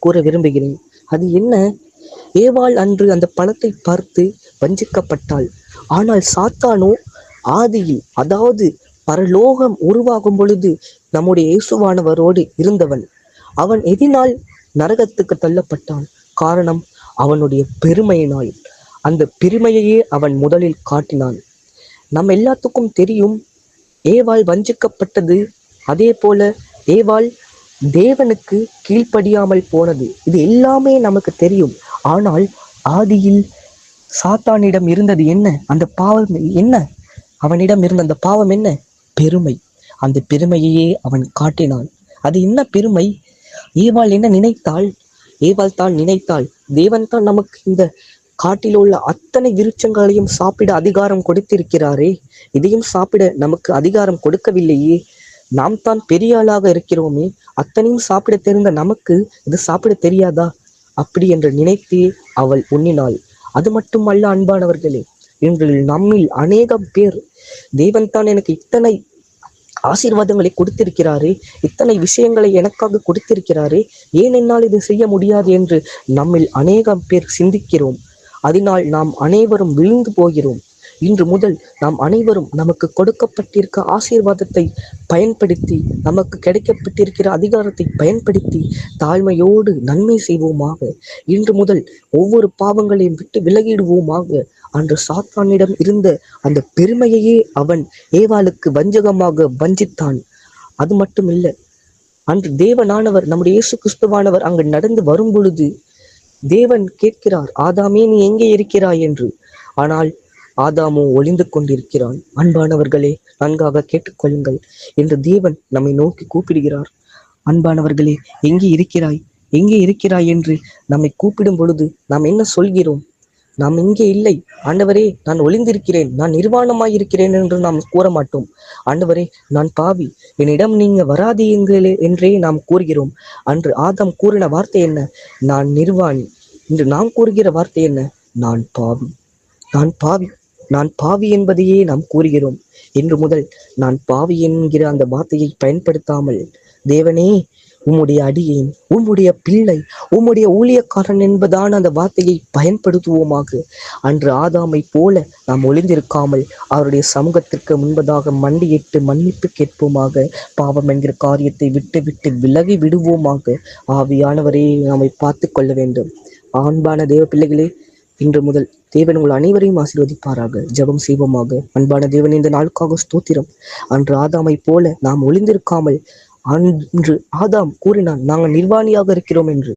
கூற விரும்புகிறேன். அது என்ன? ஏவாள் அன்று அந்த பழத்தை பார்த்து வஞ்சிக்கப்பட்டாள். ஆனால் சாத்தானோ ஆதியில், அதாவது பரலோகம் உருவாகும் பொழுது நம்முடைய இயேசுவானவரோடு இருந்தவன். அவன் எதினால் நரகத்துக்கு தள்ளப்பட்டான்? காரணம், அவனுடைய பெருமையினால். அந்த பெருமையையே அவன் முதலில் காட்டினான். நம்ம எல்லாத்துக்கும் தெரியும் ஏவாள் வஞ்சிக்கப்பட்டது. அதே போல ஏவாள் தேவனுக்கு கீழ்ப்படியாமல் போனது. இது எல்லாமே நமக்கு தெரியும். ஆனால் ஆதியில் சாத்தானிடம் இருந்தது என்ன? அந்த பாவம் என்ன? அவனிடம் இருந்த அந்த பாவம் என்ன? பெருமை. அந்த பெருமையையே அவன் காட்டினான். அது என்ன பெருமை? ஏவாள் என்ன நினைத்தாள்? ஏவாள் தான் நினைத்தாள், தேவன் தான் நமக்கு இந்த காட்டில் உள்ள அத்தனை விருட்சங்களையும் சாப்பிட அதிகாரம் கொடுத்திருக்கிறாரே, இதையும் சாப்பிட நமக்கு அதிகாரம் கொடுக்கவில்லையே, நாம் தான் பெரிய ஆளாக இருக்கிறோமே, அத்தனையும் சாப்பிட தெரிந்த நமக்கு இது சாப்பிட தெரியாதா? அப்படி என்று நினைத்தே அவள் உண்ணினாள். அது மட்டுமல்ல அன்பானவர்களே, இன்று நம்மில் அநேகம் பேர் தேவன் தான் எனக்கு இத்தனை ஆசீர்வாதங்களை கொடுத்திருக்கிறாரே, இத்தனை விஷயங்களை எனக்காக கொடுத்திருக்கிறாரே, ஏன் என்னால் இதை செய்ய முடியாது என்று நம்மில் அநேகம் பேர் சிந்திக்கிறோம். அதனால் நாம் அனைவரும் விழுந்து போகிறோம். இன்று முதல் நாம் அனைவரும் நமக்கு கொடுக்கப்பட்டிருக்க ஆசீர்வாதத்தை பயன்படுத்தி, நமக்கு கிடைக்கப்பட்டிருக்கிற அதிகாரத்தை பயன்படுத்தி தாழ்மையோடு நன்மை செய்வோமாக. இன்று முதல் ஒவ்வொரு பாவங்களையும் விட்டு விலகிடுவோமாக. அன்று சாத்தானிடம் இருந்த அந்த பெருமையையே அவன் ஏவாளுக்கு வஞ்சகமாக வஞ்சித்தான். அது மட்டும் இல்லை, அன்று தேவனானவர், நம்முடைய இயேசு கிறிஸ்துவானவர் அங்கு நடந்து வரும் பொழுது தேவன் கேட்கிறார், ஆதாமே நீ எங்கே இருக்கிறாய் என்று. ஆனால் ஆதாமோ ஒளிந்து கொண்டிருக்கிறான். அன்பானவர்களே, நன்காக கேட்டுக்கொள்ளுங்கள். என்று தேவன் நம்மை நோக்கி கூப்பிடுகிறார். அன்பானவர்களே, எங்கே இருக்கிறாய், எங்கே இருக்கிறாய் என்று நம்மை கூப்பிடும் பொழுது நாம் என்ன சொல்கிறோம்? நாம் இங்கே இல்லை ஆண்டவரே, நான் ஒளிந்திருக்கிறேன், நான் நிர்வாணமாயிருக்கிறேன் என்று நாம் கூற மாட்டோம். ஆண்டவரே, நான் பாவி, என்னிடம் நீங்க வராதீங்களே என்றே நாம் கூறுகிறோம். அன்று ஆதாம் கூறின வார்த்தை என்ன? நான் நிர்வாணி. இன்று நாம் கூறுகிற வார்த்தை என்ன? நான் பாவி, நான் பாவி, நான் பாவி என்பதையே நாம் கூறுகிறோம். இன்று முதல் நான் பாவி என்கிற அந்த வார்த்தையை பயன்படுத்தாமல், தேவனே உம்முடைய அடியேன், உம்முடைய பிள்ளை, உம்முடைய ஊழியக்காரன் என்பதான அந்த வார்த்தையை பயன்படுத்துவோமாக. அன்று ஆதாமை போல நாம் ஒளிந்திருக்காமல் அவருடைய சமூகத்திற்கு முன்பதாக மண்டியிட்டு மன்னிப்பு கேட்போமாக. பாவம் என்கிற காரியத்தை விட்டு விட்டு விலகி விடுவோமாக. ஆவியானவரே நம்மை பார்த்து கொள்ள வேண்டும். அன்பான தேவ பிள்ளைகளே, இன்று முதல் தேவன் உங்கள் அனைவரையும் ஆசீர்வதிப்பாராக. ஜெபம் செய்வோமாக. அன்பான தேவன், இந்த நாளுக்காக ஸ்தோத்திரம். அன்று ஆதாமை போல நாம் ஒளிந்திருக்காமல், அன்று ஆதாம் கூறினான், நாங்கள் நிர்வாணியாக இருக்கிறோம் என்று.